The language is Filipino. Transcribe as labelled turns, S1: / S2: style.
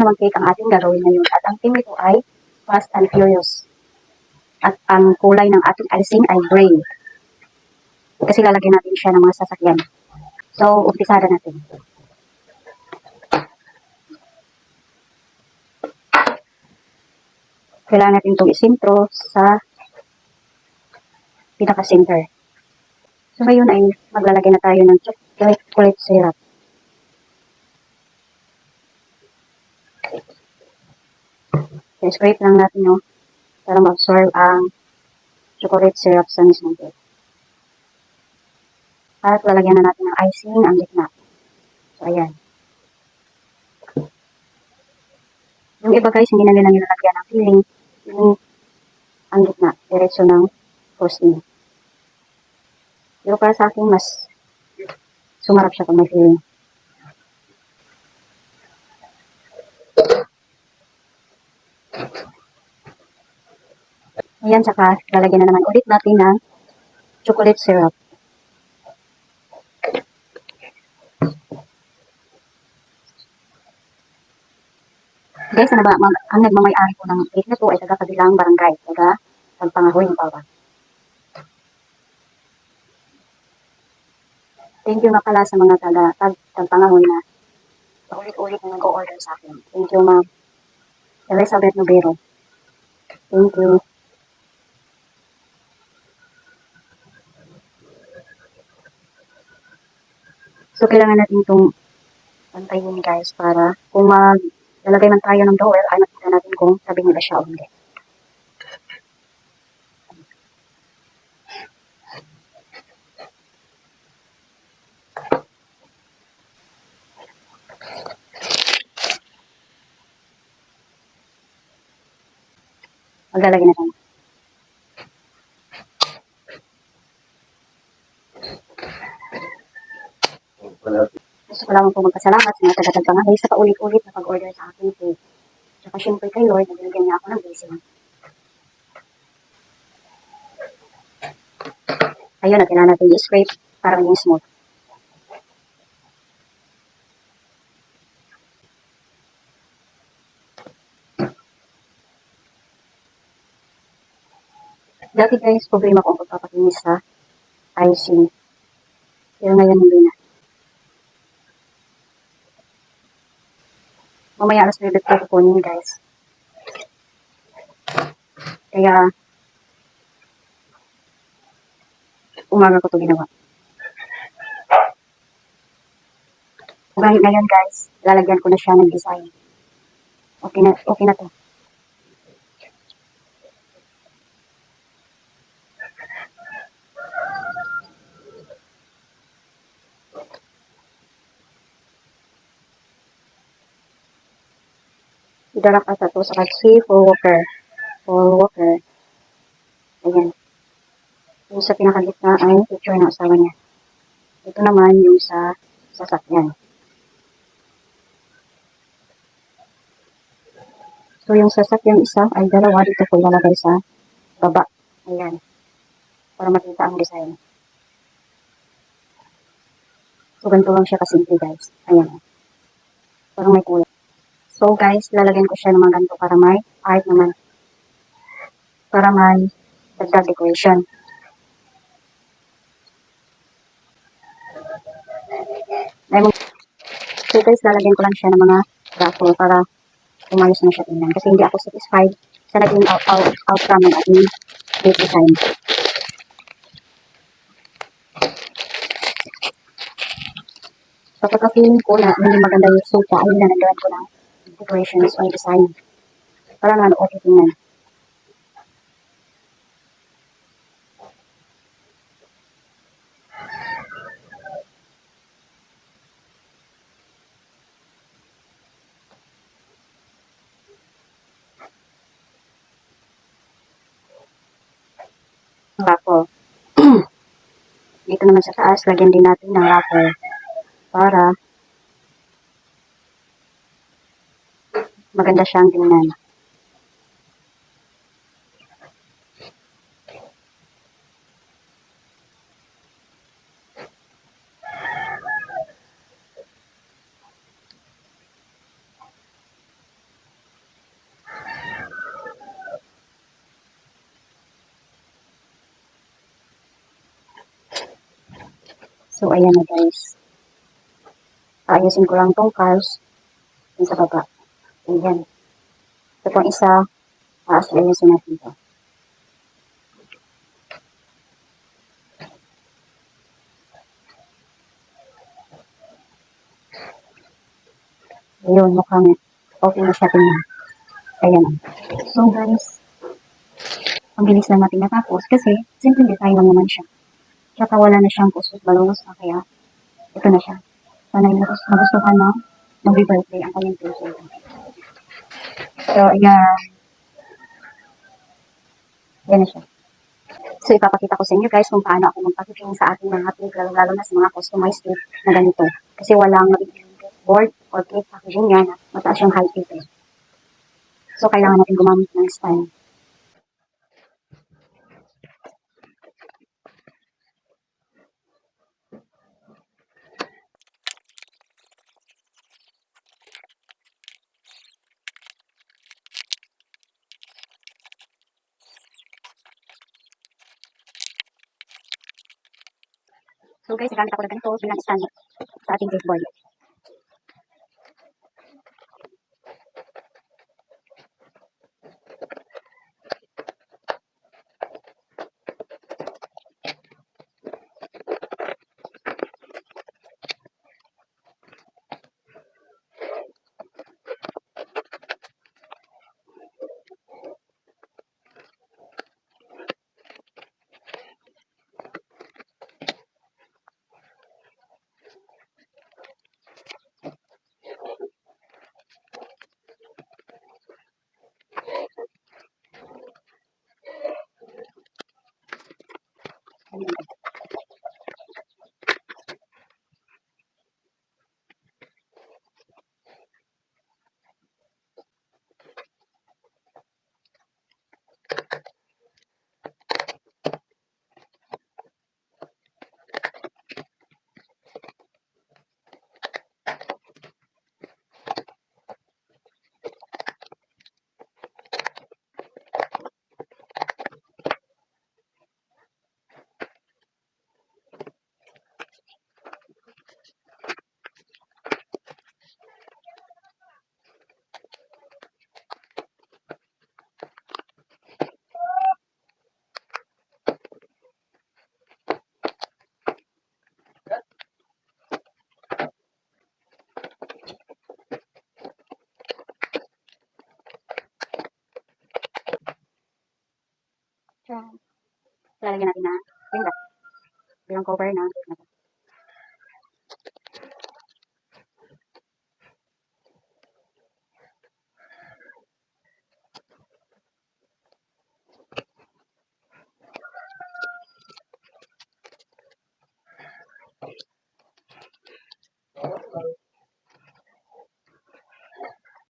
S1: naman cake ang ating gagawin ngayon. At ang theme nito ay Fast and Furious. At ang kulay ng ating icing ay gray. Kasi lalagyan natin siya ng mga sasakyan. So, umpisada natin. Kailangan natin itong isintro sa pinaka-center. So, ngayon ay maglalagay na tayo ng chocolate syrup. So, scrape lang natin, no, para ma-absorb ang chocolate syrup sa mismong cake. At lalagyan na natin ng icing ang gitna. So, ayan. Yung iba guys, hindi na nila nilalagyan ng filling. Yung ang gitna, diretso ng frosting. Pero para sa akin, mas sumarap siya kung may filling. Ayan, saka lalagyan na naman ulit natin ng chocolate syrup. Guys, ang nagmamay-ari po ng cake na po ay taga-Kabilang Barangay, taga-Pagpangahoy ng Pawag. Thank you nga pala sa mga taga-Pagpangahoy na paulit-ulit na nag-o-order sa akin. Thank you, Ma'am Elizabeth Nobero. Thank you. So, kailangan natin itong pantayin guys para kung maglalagay man tayo ng dowel ay makita natin kung sabi nila siya o hindi. Maglalagay na tayo. Gusto ko lamang po magpasalamat sa mga taga-Pagpangahoy sa paulit-ulit na pag-order sa akin cake. Tsaka syempre kay Lord, nabigyan niya ako ng blessing. Ayun, na kailangan natin i-scrape para maging smooth. Dati guys, problema ko ang pagpapakinis sa icing. Pero ngayon hindi na. Mamaya alas 9 ko kukunin guys. Kaya, umaga ko ito ginawa. Ngayon guys, lalagyan ko na siya ng design. Okay na to. Idarap ata to sa kasi for walker. Ayan. Yung sa pinakagitna ay picture ng asawa niya. Ito naman yung sa sasakyan. So, yung sasakyan isa ay dalawa dito ko ilalagay sa baba. Ayan. Para makita ang design. So, ganito lang siya kasimple guys. Ayan. Parang may kulay. So, guys, lalagyan ko siya ng mga ganito para may art naman. Para may dagdag decoration. So, guys, lalagyan ko lang siya ng mga raffle para umayos na siya tingnan. Kasi hindi ako satisfied sa naging outcome ng ating cake design. So, pagka-feeling ko na hindi maganda yung suka, ay nanagawan ko ng decorations o design. Para naman okay tingnan. Raffle. Dito naman sa taas, lagyan din natin ng raffle para maganda siyang tingnan. So, ayan na guys. Ayusin ko lang tong cars dun sa baba. Ayan. So, itong isa, ayusin natin ito. Ayun, mukhang okay na siya tingnan. Ayan. So guys, ang bilis na natin natapos kasi simple design lang naman siya. Tsaka wala na siyang kustos balungos na kaya ito na siya. Sana yung nagustuhan na mag-birthday ang kanyang puso. So, ayan. Yan na siya. So, ipapakita ko sa inyo guys kung paano ako magpackaging sa ating mga cake, lalo na sa mga customized cake na ganito. Kasi walang magiging board or cake packaging yan. Mataas yung height dito. So, kailangan natin gumamit ng style. So guys, gamit ako na ganito bilang stand sa ating cake board. Lalagyan natin na bilang cover na.